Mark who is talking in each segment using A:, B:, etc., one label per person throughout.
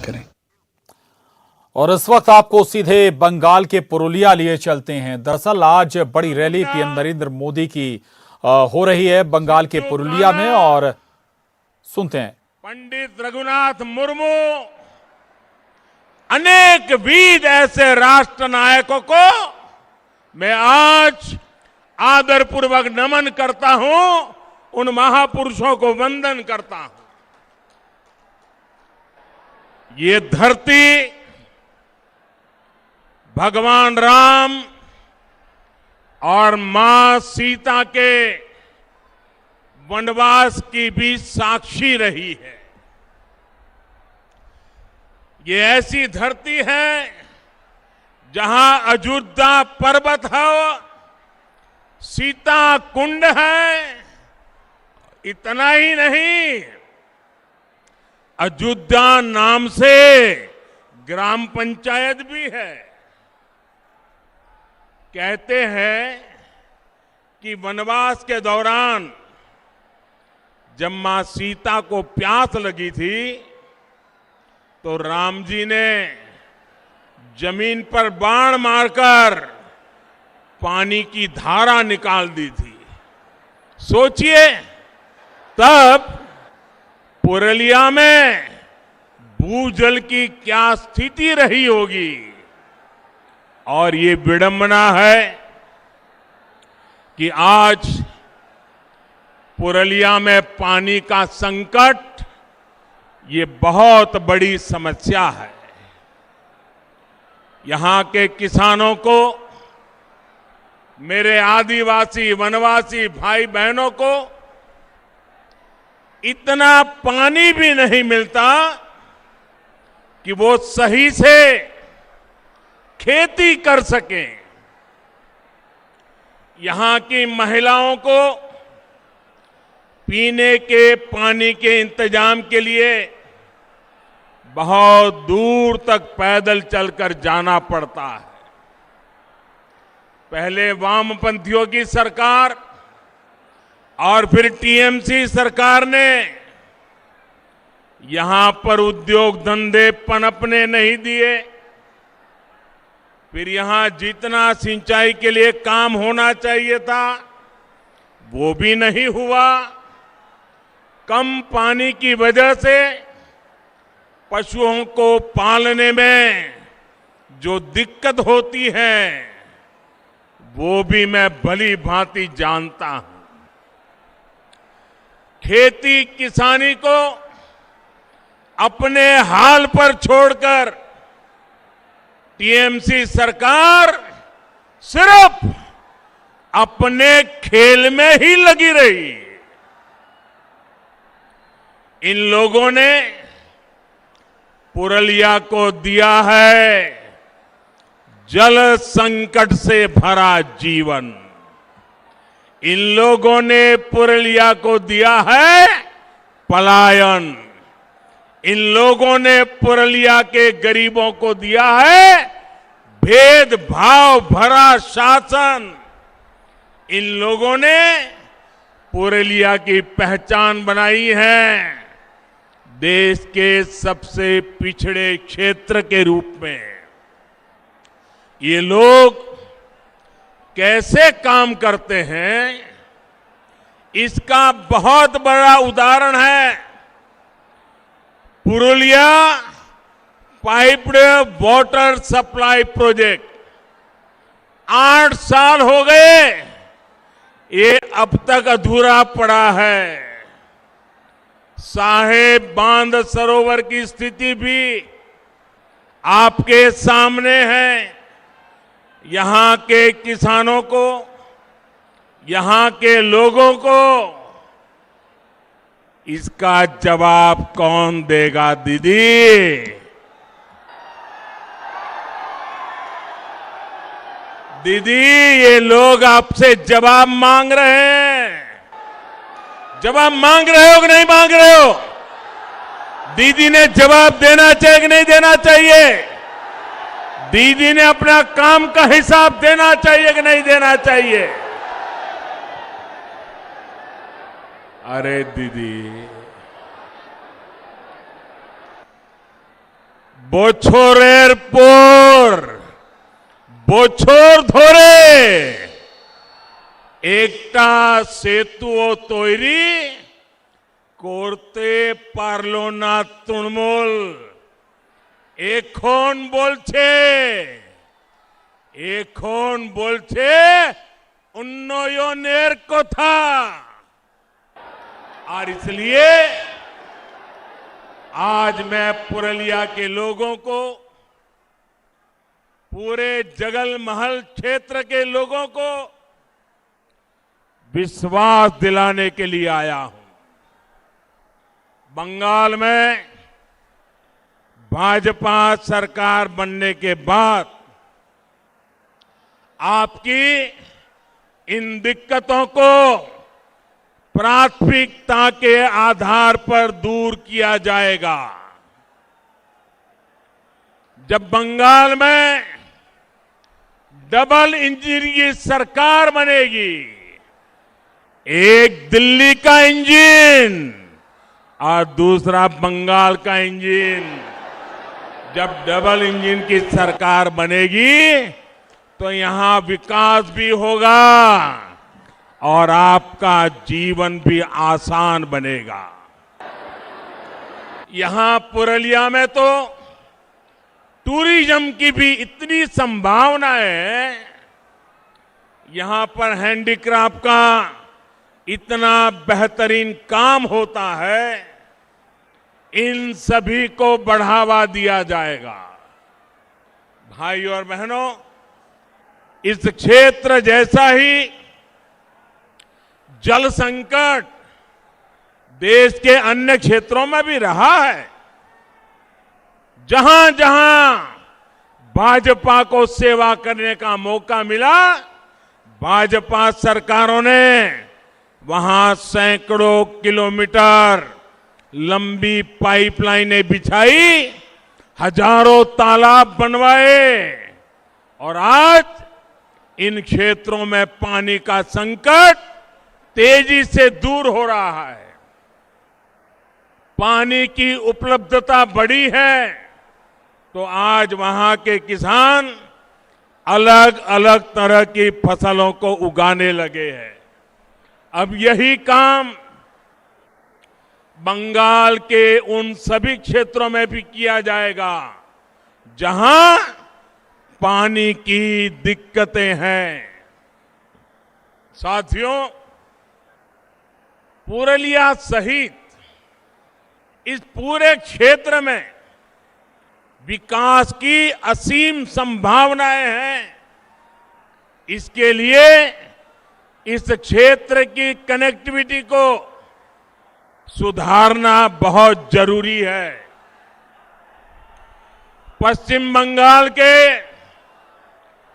A: करें।
B: और इस वक्त आपको सीधे बंगाल के पुरुलिया लिए चलते हैं। दरअसल आज बड़ी रैली पीएम नरेंद्र मोदी की हो रही है बंगाल के पुरुलिया में, और सुनते हैं।
C: पंडित रघुनाथ मुर्मू, अनेक वीर ऐसे राष्ट्र नायकों को मैं आज आदरपूर्वक नमन करता हूं, उन महापुरुषों को वंदन करता हूं। ये धरती भगवान राम और मां सीता के वनवास की भी साक्षी रही है। ये ऐसी धरती है जहां अयोध्या पर्वत है, सीता कुंड है। इतना ही नहीं, अयोध्या नाम से ग्राम पंचायत भी है। कहते हैं कि वनवास के दौरान जब मां सीता को प्यास लगी थी तो राम जी ने जमीन पर बाण मारकर पानी की धारा निकाल दी थी। सोचिए तब पुरुलिया में भूजल की क्या स्थिति रही होगी। और ये विडंबना है कि आज पुरुलिया में पानी का संकट ये बहुत बड़ी समस्या है। यहां के किसानों को, मेरे आदिवासी वनवासी भाई बहनों को इतना पानी भी नहीं मिलता कि वो सही से खेती कर सकें। यहां की महिलाओं को पीने के पानी के इंतजाम के लिए बहुत दूर तक पैदल चलकर जाना पड़ता है। पहले वामपंथियों की सरकार और फिर टीएमसी सरकार ने यहां पर उद्योग धंधे पनपने नहीं दिए। फिर यहां जितना सिंचाई के लिए काम होना चाहिए था वो भी नहीं हुआ। कम पानी की वजह से पशुओं को पालने में जो दिक्कत होती है वो भी मैं भली भांति जानता हूं। खेती किसानी को अपने हाल पर छोड़कर टीएमसी सरकार सिर्फ अपने खेल में ही लगी रही। इन लोगों ने पुरुलिया को दिया है जल संकट से भरा जीवन। इन लोगों ने पुरुलिया को दिया है पलायन। इन लोगों ने पुरुलिया के गरीबों को दिया है भेदभाव भरा शासन। इन लोगों ने पुरुलिया की पहचान बनाई है देश के सबसे पिछड़े क्षेत्र के रूप में। ये लोग कैसे काम करते हैं इसका बहुत बड़ा उदाहरण है Purulia piped water supply project. 8 साल हो गए, ये अब तक अधूरा पड़ा है। साहेब बांध सरोवर की स्थिति भी आपके सामने है। यहां के किसानों को, यहां के लोगों को इसका जवाब कौन देगा दीदी? दीदी, ये लोग आपसे जवाब मांग रहे हैं। जवाब मांग रहे हो कि नहीं मांग रहे हो? दीदी ने जवाब देना चाहिए कि नहीं देना चाहिए? दीदी ने अपना काम का हिसाब देना चाहिए कि नहीं देना चाहिए? अरे दीदी, बोछोर एयरपोर्ट, बोछोर धोरे, एकटा सेतुओ तैरी করতে পারলো না তৃণমূল। এখন বলছে উন্নয়নের কথা। और इसलिए आज मैं पुरलिया के लोगों को, पूरे जगल महल क्षेत्र के लोगों को विश्वास दिलाने के लिए आया हूं। बंगाल में भाजपा सरकार बनने के बाद आपकी इन दिक्कतों को प्राथमिकता के आधार पर दूर किया जाएगा। जब बंगाल में डबल इंजन की सरकार बनेगी, एक दिल्ली का इंजन और दूसरा बंगाल का इंजन, जब डबल इंजन की सरकार बनेगी तो यहां विकास भी होगा और आपका जीवन भी आसान बनेगा। यहां पुरलिया में तो टूरिज्म की भी इतनी संभावना है, यहां पर हैंडीक्राफ्ट का इतना बेहतरीन काम होता है, इन सभी को बढ़ावा दिया जाएगा। भाइयों और बहनों, इस क्षेत्र जैसा ही जल संकट देश के अन्य क्षेत्रों में भी रहा है। जहां जहां भाजपा को सेवा करने का मौका मिला, भाजपा सरकारों ने वहां सैकड़ों किलोमीटर लंबी पाइपलाइनें बिछाई, हजारों तालाब बनवाए और आज इन क्षेत्रों में पानी का संकट तेजी से दूर हो रहा है। पानी की उपलब्धता बढ़ी है तो आज वहां के किसान अलग अलग तरह की फसलों को उगाने लगे हैं। अब यही काम बंगाल के उन सभी क्षेत्रों में भी किया जाएगा जहां पानी की दिक्कतें हैं। साथियों, पुरलिया सहित इस पूरे क्षेत्र में विकास की असीम संभावनाएं हैं। इसके लिए इस क्षेत्र की कनेक्टिविटी को सुधारना बहुत जरूरी है। पश्चिम बंगाल के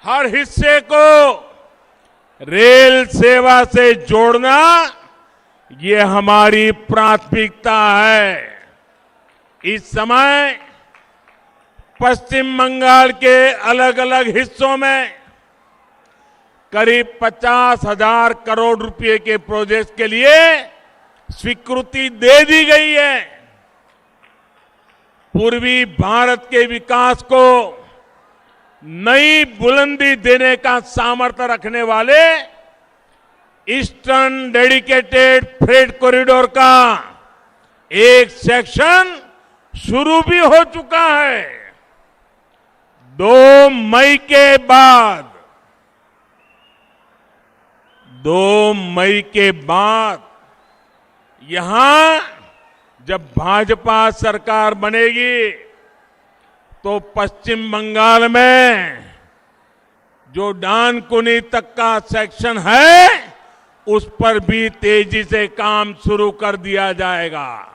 C: हर हिस्से को रेल सेवा से जोड़ना ये हमारी प्राथमिकता है। इस समय पश्चिम बंगाल के अलग अलग हिस्सों में करीब 50,000 करोड़ रुपए के प्रोजेक्ट के लिए स्वीकृति दे दी गई है। पूर्वी भारत के विकास को नई बुलंदी देने का सामर्थ्य रखने वाले ईस्टर्न डेडिकेटेड फ्रेट कॉरिडोर का एक सेक्शन शुरू भी हो चुका है। 2 मई के बाद यहां जब भाजपा सरकार बनेगी तो पश्चिम बंगाल में जो डानकुनी तक का सेक्शन है उस पर भी तेजी से काम शुरू कर दिया जाएगा।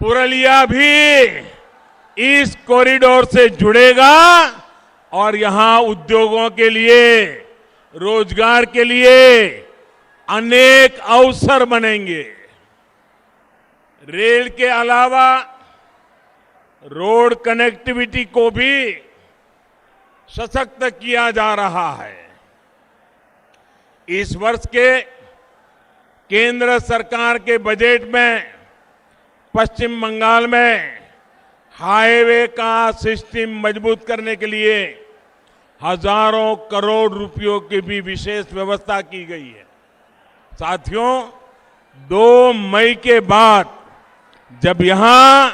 C: पुरलिया भी इस कॉरिडोर से जुड़ेगा और यहां उद्योगों के लिए, रोजगार के लिए अनेक अवसर बनेंगे। रेल के अलावा रोड कनेक्टिविटी को भी सशक्त किया जा रहा है। इस वर्ष के केंद्र सरकार के बजट में पश्चिम बंगाल में हाईवे का सिस्टम मजबूत करने के लिए हजारों करोड़ रुपयों की भी विशेष व्यवस्था की गई है। साथियों, 2 मई के बाद जब यहां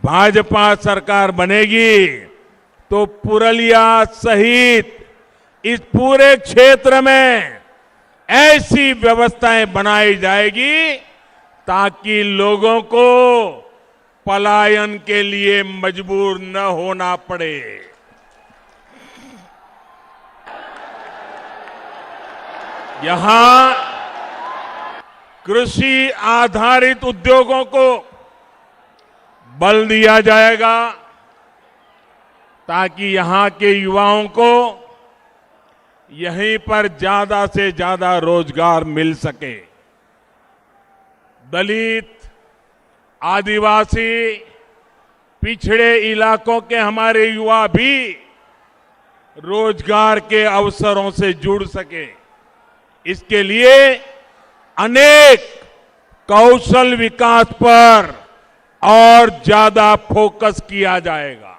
C: भाजपा सरकार बनेगी तो पुरुलिया सहित इस पूरे क्षेत्र में ऐसी व्यवस्थाएं बनाई जाएगी ताकि लोगों को पलायन के लिए मजबूर न होना पड़े। यहां कृषि आधारित उद्योगों को बल दिया जाएगा ताकि यहां के युवाओं को यहीं पर ज्यादा से ज्यादा रोजगार मिल सके। दलित, आदिवासी, पिछड़े इलाकों के हमारे युवा भी रोजगार के अवसरों से जुड़ सके, इसके लिए अनेक कौशल विकास पर और ज्यादा फोकस किया जाएगा।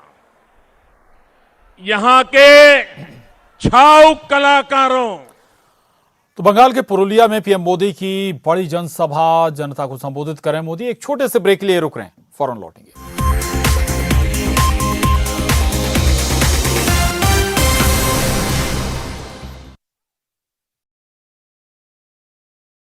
C: यहां के छाऊ कलाकारों।
B: तो बंगाल के पुरुलिया में पीएम मोदी की बड़ी जनसभा, जनता को संबोधित करें मोदी। एक छोटे से ब्रेक के लिए रुक रहे हैं, फौरन लौटेंगे।